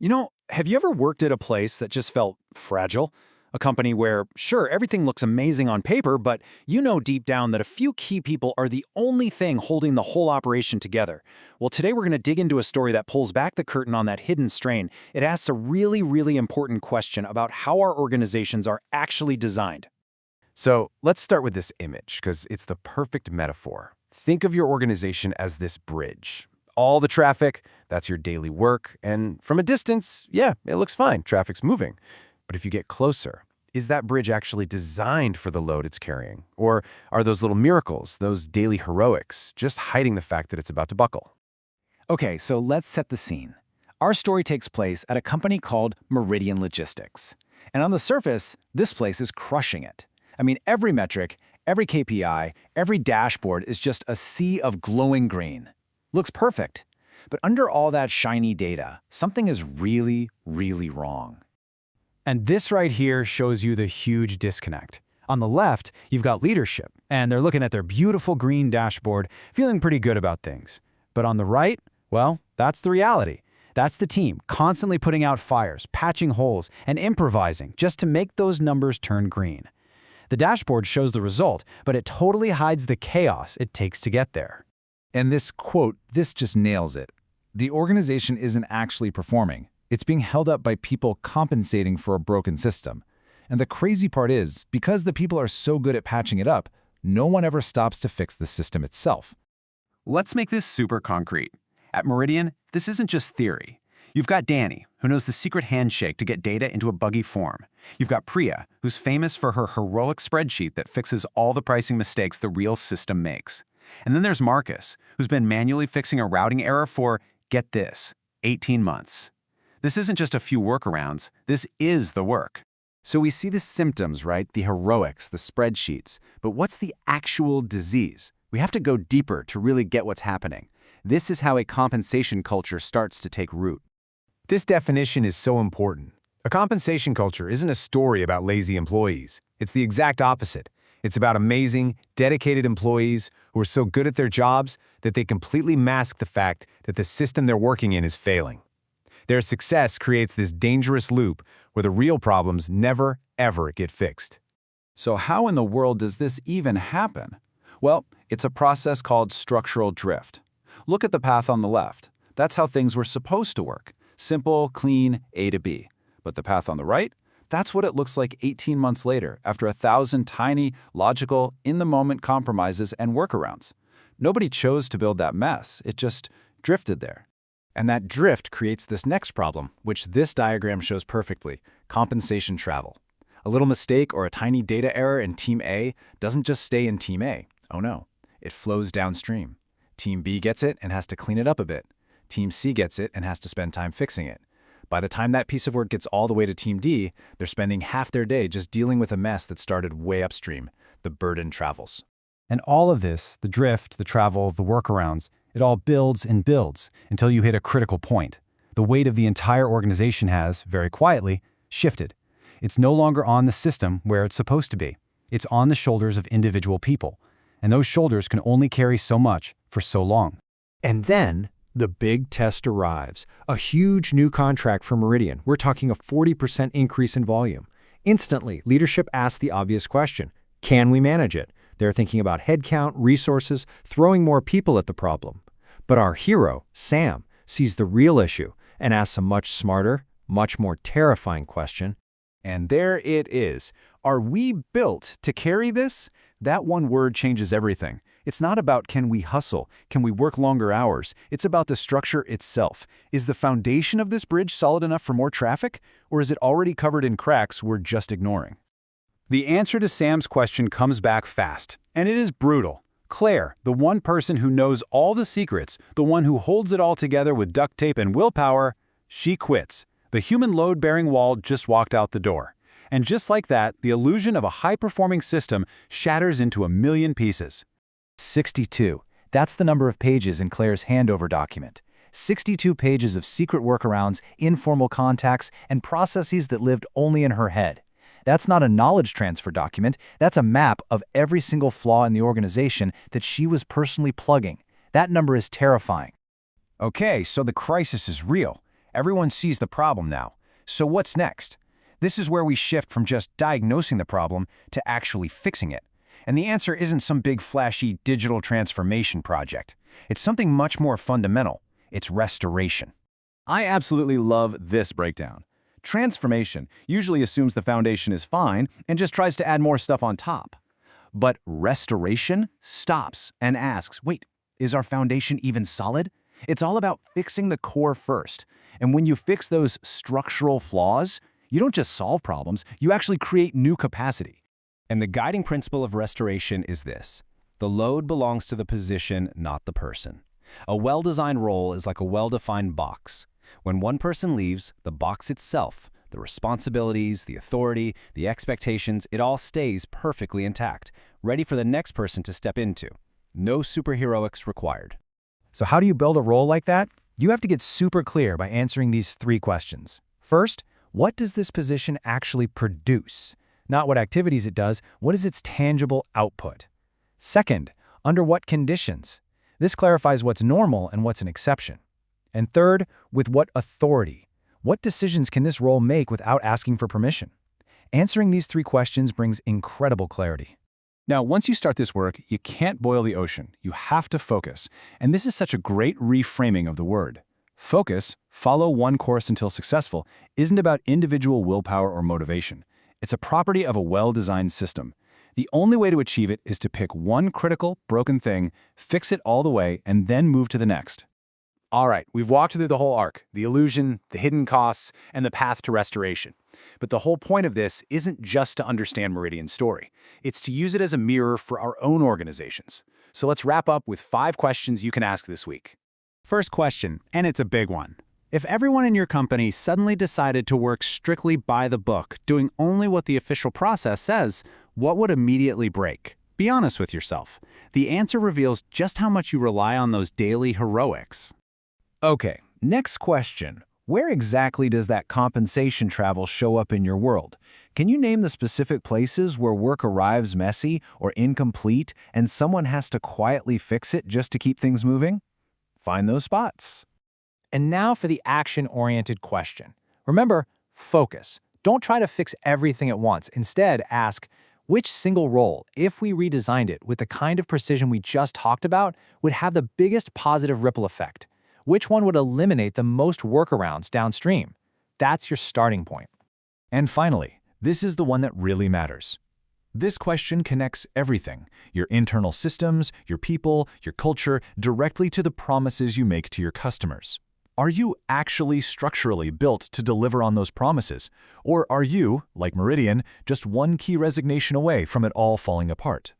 Have you ever worked at a place that just felt fragile? A company where, sure, everything looks amazing on paper, but you know deep down that a few key people are the only thing holding the whole operation together. Well, today we're going to dig into a story that pulls back the curtain on that hidden strain. It asks a really, really important question about how our organizations are actually designed. So let's start with this image, because it's the perfect metaphor. Think of your organization as this bridge. All the traffic, that's your daily work, and from a distance, yeah, it looks fine, traffic's moving. But if you get closer, is that bridge actually designed for the load it's carrying? Or are those little miracles, those daily heroics, just hiding the fact that it's about to buckle? Okay, so let's set the scene. Our story takes place at a company called Meridian Logistics. And on the surface, this place is crushing it. I mean, every metric, every KPI, every dashboard is just a sea of glowing green. Looks perfect. But under all that shiny data, something is really, really wrong. And this right here shows you the huge disconnect. On the left, you've got leadership, and they're looking at their beautiful green dashboard, feeling pretty good about things. But on the right, well, that's the reality. That's the team constantly putting out fires, patching holes, and improvising just to make those numbers turn green. The dashboard shows the result, but it totally hides the chaos it takes to get there. And this quote, this just nails it. The organization isn't actually performing. It's being held up by people compensating for a broken system. And the crazy part is, because the people are so good at patching it up, no one ever stops to fix the system itself. Let's make this super concrete. At Meridian, this isn't just theory. You've got Danny, who knows the secret handshake to get data into a buggy form. You've got Priya, who's famous for her heroic spreadsheet that fixes all the pricing mistakes the real system makes. And then there's Marcus, who's been manually fixing a routing error for, get this, 18 months. This isn't just a few workarounds, this is the work. So we see the symptoms, right? The heroics, the spreadsheets. But what's the actual disease? We have to go deeper to really get what's happening. This is how a compensation culture starts to take root. This definition is so important. A compensation culture isn't a story about lazy employees. It's the exact opposite. It's about amazing, dedicated employees who are so good at their jobs that they completely mask the fact that the system they're working in is failing. Their success creates this dangerous loop where the real problems never, ever get fixed. So how in the world does this even happen? Well, it's a process called structural drift. Look at the path on the left. That's how things were supposed to work. Simple, clean, A to B. But the path on the right? That's what it looks like 18 months later, after 1,000 tiny, logical, in-the-moment compromises and workarounds. Nobody chose to build that mess. It just drifted there. And that drift creates this next problem, which this diagram shows perfectly: compensation travel. A little mistake or a tiny data error in Team A doesn't just stay in Team A. Oh no, it flows downstream. Team B gets it and has to clean it up a bit. Team C gets it and has to spend time fixing it. By the time that piece of work gets all the way to Team D, they're spending half their day just dealing with a mess that started way upstream. The burden travels. And all of this, the drift, the travel, the workarounds, it all builds and builds until you hit a critical point. The weight of the entire organization has, very quietly, shifted. It's no longer on the system where it's supposed to be. It's on the shoulders of individual people. And those shoulders can only carry so much for so long. And then the big test arrives. A huge new contract for Meridian. We're talking a 40% increase in volume. Instantly, leadership asks the obvious question: can we manage it? They're thinking about headcount, resources, throwing more people at the problem. But our hero, Sam, sees the real issue and asks a much smarter, much more terrifying question. And there it is. Are we built to carry this? That one word changes everything. It's not about can we hustle, can we work longer hours. It's about the structure itself. Is the foundation of this bridge solid enough for more traffic? Or is it already covered in cracks we're just ignoring? The answer to Sam's question comes back fast, and it is brutal. Claire, the one person who knows all the secrets, the one who holds it all together with duct tape and willpower, she quits. The human load-bearing wall just walked out the door. And just like that, the illusion of a high-performing system shatters into a million pieces. 62. That's the number of pages in Claire's handover document. 62 pages of secret workarounds, informal contacts, and processes that lived only in her head. That's not a knowledge transfer document. That's a map of every single flaw in the organization that she was personally plugging. That number is terrifying. Okay, so the crisis is real. Everyone sees the problem now. So what's next? This is where we shift from just diagnosing the problem to actually fixing it. And the answer isn't some big flashy digital transformation project. It's something much more fundamental. It's restoration. I absolutely love this breakdown. Transformation usually assumes the foundation is fine and just tries to add more stuff on top. But restoration stops and asks, wait, is our foundation even solid? It's all about fixing the core first. And when you fix those structural flaws, you don't just solve problems, you actually create new capacity. And the guiding principle of restoration is this: the load belongs to the position, not the person. A well-designed role is like a well-defined box. When one person leaves, the box itself, the responsibilities, the authority, the expectations, it all stays perfectly intact, ready for the next person to step into. No superheroics required. So how do you build a role like that? You have to get super clear by answering these 3 questions. First, what does this position actually produce? Not what activities it does, what is its tangible output? Second, under what conditions? This clarifies what's normal and what's an exception. And third, with what authority? What decisions can this role make without asking for permission? Answering these 3 questions brings incredible clarity. Now, once you start this work, you can't boil the ocean. You have to focus. And this is such a great reframing of the word. Focus, follow one course until successful, isn't about individual willpower or motivation. It's a property of a well-designed system. The only way to achieve it is to pick one critical, broken thing, fix it all the way, and then move to the next. All right, we've walked through the whole arc, the illusion, the hidden costs, and the path to restoration. But the whole point of this isn't just to understand Meridian's story. It's to use it as a mirror for our own organizations. So let's wrap up with 5 questions you can ask this week. First question, and it's a big one. If everyone in your company suddenly decided to work strictly by the book, doing only what the official process says, what would immediately break? Be honest with yourself. The answer reveals just how much you rely on those daily heroics. Okay, next question. Where exactly does that compensation travel show up in your world? Can you name the specific places where work arrives messy or incomplete and someone has to quietly fix it just to keep things moving? Find those spots. And now for the action-oriented question. Remember, focus. Don't try to fix everything at once. Instead, ask, which single role, if we redesigned it with the kind of precision we just talked about, would have the biggest positive ripple effect? Which one would eliminate the most workarounds downstream? That's your starting point. And finally, this is the one that really matters. This question connects everything, your internal systems, your people, your culture, directly to the promises you make to your customers. Are you actually structurally built to deliver on those promises? Or are you, like Meridian, just one key resignation away from it all falling apart?